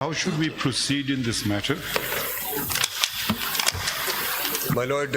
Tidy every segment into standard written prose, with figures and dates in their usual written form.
How should we proceed in this matter? My lord,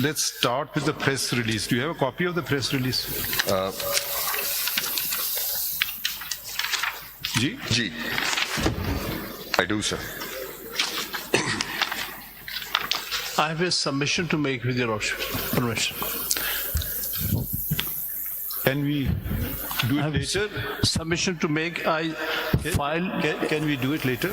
let's start with the press release. Do you have a copy of the press release? Ji, I do, sir. I have a submission to make with your permission. Can we do it later? Submission to make, I file, Can we do it later?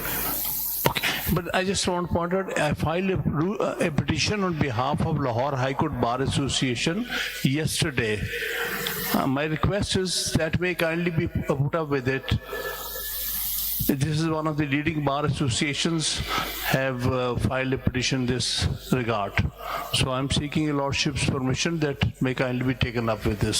but I just want to point out, I filed a petition on behalf of Lahore High Court Bar Association yesterday. My request is that may kindly be put up with it. This is one of the leading bar associations have filed a petition in this regard. So I'm seeking your lordship's permission that may kindly be taken up with this.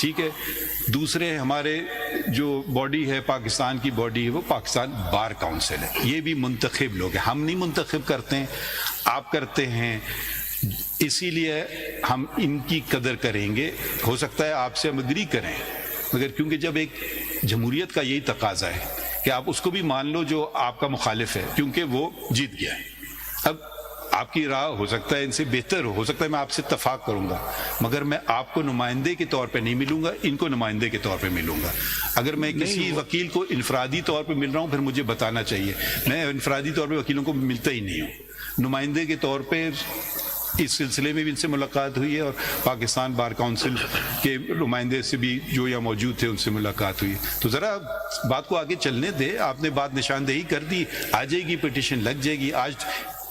ٹھیک ہے. دوسرے ہمارے جو body ہے پاکستان کی body ہے وہ پاکستان بار council ہے. یہ بھی منتخب لوگ ہیں, ہم نہیں منتخب کرتے ہیں, آپ کرتے ہیں. اسی لیے ہم ان کی قدر کریں گے. ہو سکتا ہے آپ سے ہم اگری کریں, مگر کیونکہ جب ایک جمہوریت کا یہی تقاضا ہے کہ آپ اس کو بھی مان لو جو آپ کا مخالف ہے, کیونکہ وہ جیت گیا ہے. اب آپ کی راہ ہو سکتا ہے ان سے بہتر ہو سکتا ہے میں آپ سے اتفاق کروں گا, مگر میں آپ کو نمائندے کے طور پہ نہیں ملوں گا, ان کو نمائندے کے طور پہ ملوں گا. اگر میں کسی وکیل کو انفرادی طور پہ مل رہا ہوں پھر مجھے بتانا چاہیے. میں انفرادی طور پہ وکیلوں کو ملتا ہی نہیں ہوں. نمائندے کے طور پہ اس سلسلے میں بھی ان سے ملاقات ہوئی ہے, اور پاکستان بار کاؤنسل کے نمائندے سے بھی جو یہاں موجود تھے ان سے ملاقات ہوئی. تو ذرا بات کو آگے چلنے دے. آپ نے بات نشاندہی کر دی, آ جائے گی پٹیشن, لگ جائے گی. آج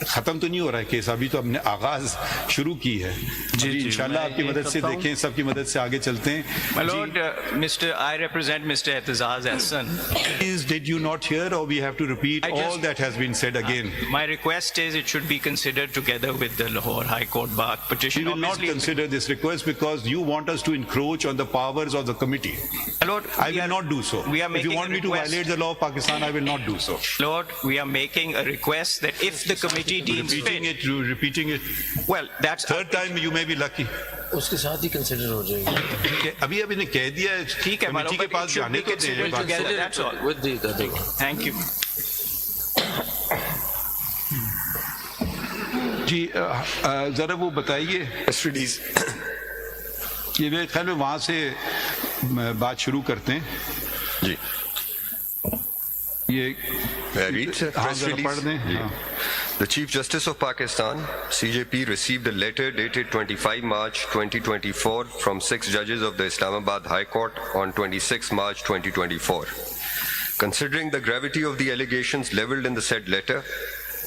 ختم تو نہیں ہو رہا ہے کیس, ابھی تو ہم نے آغاز شروع کی ہے. جی انشاءاللہ آپ کی مدد سے دیکھیں, سب کی مدد سے آگے چلتے ہیں. My Lord, I represent Mr. Ehtizaz Ahsan. Please, did you not hear, or we have to repeat all that has been said again? My request is it should be considered together with the Lahore High Court bar We petition. will not Obviously, consider this request because you want us to encroach on the powers of the committee. My Lord, I we will are- not do so. We are If making you want a me to request. violate the law of Pakistan, I will not do so. Lord, we are making a request that if the committee deems Repeating it. well, that's Third time you may be lucky. اس کے ساتھ ہی consider ہو جائے گی. ابھی نے کہہ دیا ہے ٹھیک ہے, کمیٹی کے پاس جانے تو دیں. together. That's all. With the other one. Thank you. جی ذرا وہ بتائیے, Custodies. یہ میرے خیال میں وہاں سے بات شروع کرتے ہیں. جی. یہ May I read, sir? ہاں Press ذرا پڑھ دیں. release. ہاں. The Chief Justice of Pakistan, CJP, received a letter dated 25 March 2024 from 6 judges of the Islamabad High Court on 26 March 2024. Considering the gravity of the allegations leveled in the said letter,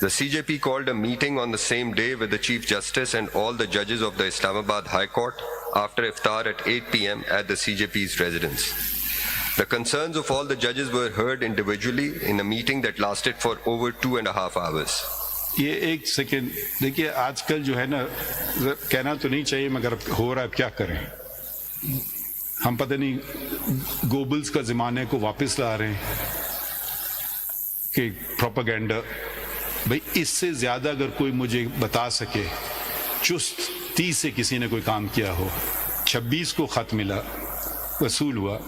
the CJP called a meeting on the same day with the Chief Justice and all the judges of the Islamabad High Court after iftar at 8 p.m. at the CJP's residence. The concerns of all the judges were heard individually in a meeting that lasted for over 2.5 hours. یہ ایک second دیکھیے, آج کل جو ہے نا کہنا تو نہیں چاہیے مگر ہو رہا ہے, کیا کریں ہم, پتہ نہیں گوبلز کا زمانے کو واپس لا رہے ہیں کہ پروپیگنڈا. بھئی اس سے زیادہ اگر کوئی مجھے بتا سکے چستی سے کسی نے کوئی کام کیا ہو. 26 کو خط ملا, وصول ہوا,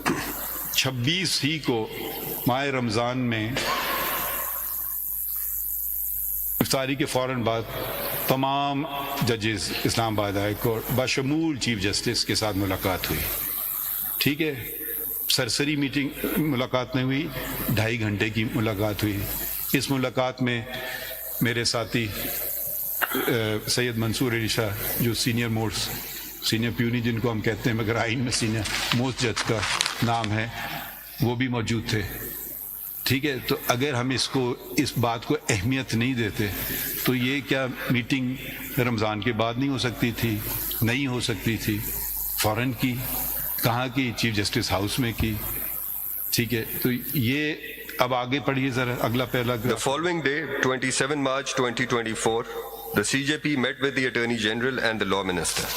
26 ہی کو ماہ رمضان میں افطاری کے فوراً بعد تمام ججز اسلام آباد ہائی کورٹ بشمول چیف جسٹس کے ساتھ ملاقات ہوئی. ٹھیک ہے, سرسری میٹنگ ملاقات نہیں ہوئی, 2.5 گھنٹے کی ملاقات ہوئی. اس ملاقات میں میرے ساتھی سید منصور علی شاہ جو سینئر پیونی جن کو ہم کہتے ہیں مگر آئین میں سینئر موسٹ جج کا نام ہے, وہ بھی موجود تھے. ٹھیک ہے, تو اگر ہم اس بات کو اہمیت نہیں دیتے تو یہ کیا میٹنگ رمضان کے بعد نہیں ہو سکتی تھی؟ نہیں ہو سکتی تھی. فوراً کی, کہاں کی؟ چیف جسٹس ہاؤس میں کی. ٹھیک ہے, تو یہ اب آگے پڑھیے ذرا اگلا پہلا. The following day, 27 March 2024, the CJP met with the Attorney General and the Law Minister.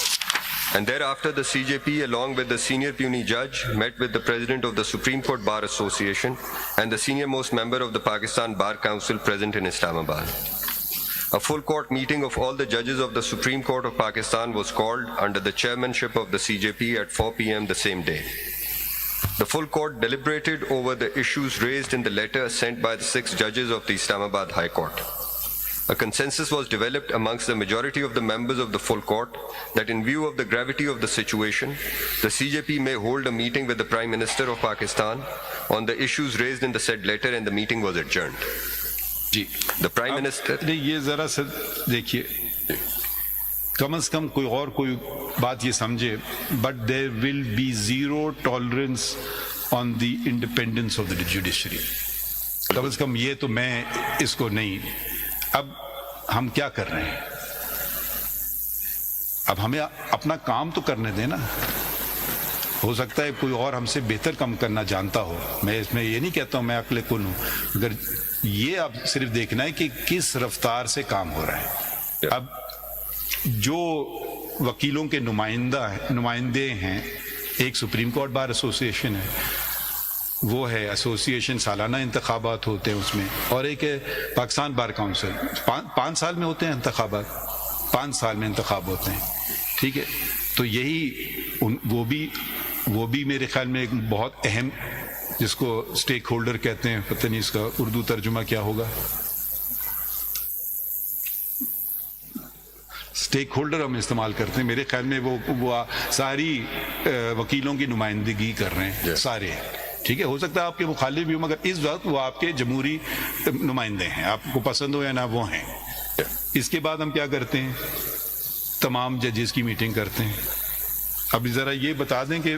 And thereafter, the CJP, along with the senior puisne judge, met with the President of the Supreme Court Bar Association and the senior-most member of the Pakistan Bar Council present in Islamabad. A full court meeting of all the judges of the Supreme Court of Pakistan was called under the chairmanship of the CJP at 4 p.m. the same day. The full court deliberated over the issues raised in the letter sent by the 6 judges of the Islamabad High Court. A consensus was developed amongst the majority of the members of the full court that in view of the gravity of the situation, the CJP may hold a meeting with the Prime Minister of Pakistan on the issues raised in the said letter, and the meeting was adjourned. G, The Prime Minister... یہ ذرا سا دیکھیے, کم از کم کوئی بات یہ سمجھے, but there will be zero tolerance on the independence of the judiciary. کم از کم یہ تو میں اس کو نہیں. اب ہم کیا کر رہے ہیں؟ اب ہمیں اپنا کام تو کرنے دیں نا. ہو سکتا ہے کوئی اور ہم سے بہتر کام کرنا جانتا ہو, میں اس میں یہ نہیں کہتا ہوں میں عقل کن ہوں, مگر یہ اب صرف دیکھنا ہے کہ کس رفتار سے کام ہو رہا ہے. اب جو وکیلوں کے نمائندے ہیں ایک سپریم کورٹ بار ایسوسیشن ہے، وہ ہے ایسوسیشن، سالانہ انتخابات ہوتے ہیں اس میں، اور ایک ہے پاکستان بار کونسل، 5 سال میں ہوتے ہیں انتخابات، 5 سال میں انتخاب ہوتے ہیں، ٹھیک ہے. تو یہی وہ بھی میرے خیال میں ایک بہت اہم، جس کو اسٹیک ہولڈر کہتے ہیں، پتہ نہیں اس کا اردو ترجمہ کیا ہوگا، اسٹیک ہولڈر ہم استعمال کرتے ہیں، میرے خیال میں وہ ساری وکیلوں کی نمائندگی کر رہے ہیں سارے، ٹھیک ہے. ہو سکتا ہے آپ کے مخالف بھی ہوں، مگر اس وقت وہ آپ کے جمہوری نمائندے ہیں، آپ کو پسند ہو یا نہ وہ ہیں. اس کے بعد ہم کیا کرتے ہیں، تمام ججز کی میٹنگ کرتے ہیں. اب ذرا یہ بتا دیں کہ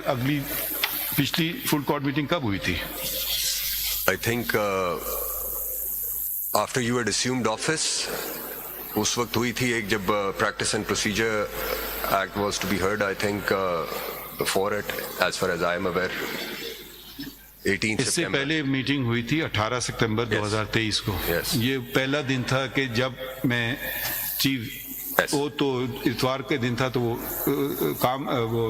پچھلی فل کورٹ میٹنگ کب ہوئی تھی؟ I think after you had assumed office, اس وقت ہوئی تھی ایک، جب practice and procedure act was to be heard. I think before it, as far as I am aware, 18 اس سے September. پہلے میٹنگ ہوئی تھی 18 ستمبر 2023 کو. Yes. یہ پہلا دن تھا کہ جب میں چیف، وہ تو اتوار کے دن تھا، تو وہ کام وہ